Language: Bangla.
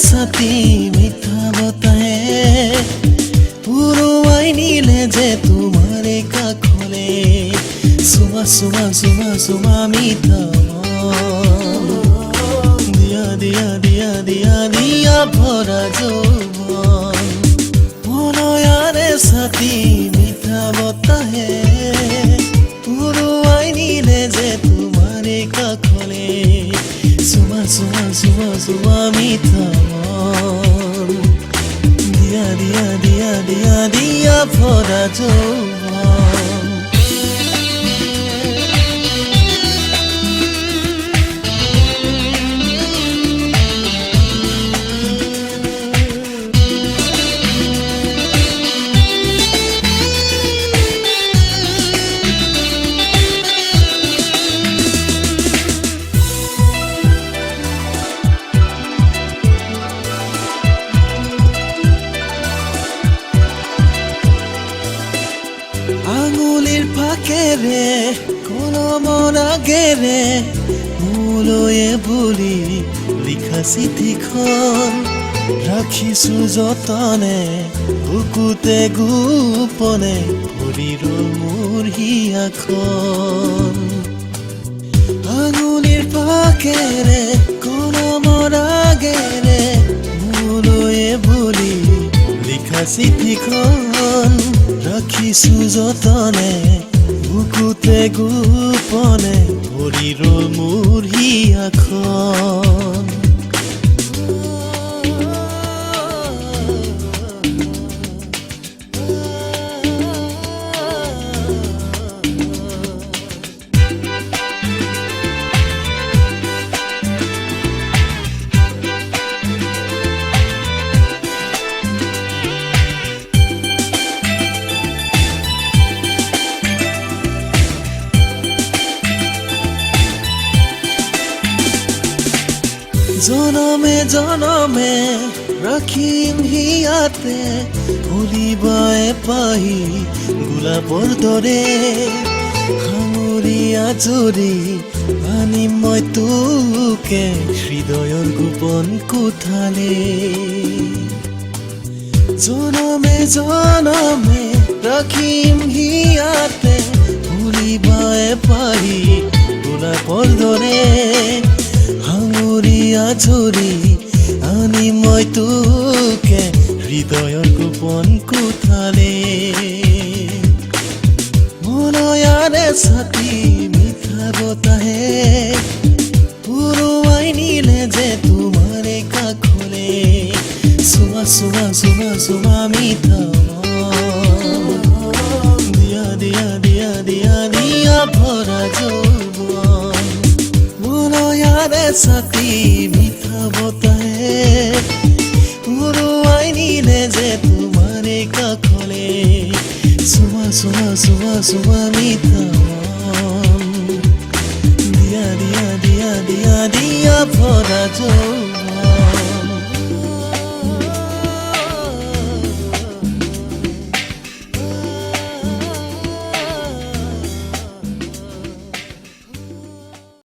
সাথী মিথ্যা বতাহে পুরোয়াই নিলে যে তোমারে কাখলে সুমা সুমা সুমা সুমা মিথ্যা দিয়া দিয়া দিয়া দিয়া দিয়া ভরা যৌবন মনয়ারে সাথী মিথ্যা বতাহে পুরোয়াই নিলে যে তোমারে কাখলে সুমা সুমা সুমা সুমা মিথ্যা দিয়া দিয়া দিয়া দিয়া দিয়া ভরা যৌবন আঙুলির ফাঁকে রে কোনো মনাগে রে মূলয়ে বলি লিখা চিঠিখন ৰাখিছো যতনে বুকুতে গোপনে ভৰিৰ মোৰ হিয়াখন আঙুলিৰ ফাঁকে ৰে কোনো মনাগে ৰে মূলয়ে বলি লিখা চিঠিখন ৰাখিছো যতনে বুকুতে গোপনে ভৰিৰ মোৰ হিয়াখন জনমে জনমে ৰাখিম হিয়াতে ভুলিবাই পাহি গোলাপৰ দৰে সামৰি আজৰি আনিম মই তোকে হৃদয়ৰ গোপন কোঠালে জনমে জনমে ৰাখিম হিয়াতে ভুলিবাই পাহি গোলাপৰ দৰে আজৰি আনি মই তোকে হৃদয়ৰ গোপন কোঠালে মনয়াৰে ছাতি মিঠা বতাহে পুৰুৱাই নিলে যে তোমাৰে কাখলে সুমা সুমা সুমা সুমা মিঠা দিয়া দিয়া দিয়া দিয়া দিয়া ভৰা যৌবন মনয়াৰে ছাতি মিঠা বতাহে পুৰুৱাই নিলে যে তোমাৰে কাখলে সুমা সুমা সুমা সুমা মিঠা দিয়া দিয়া দিয়া দিয়া দিয়া ভৰা যৌবন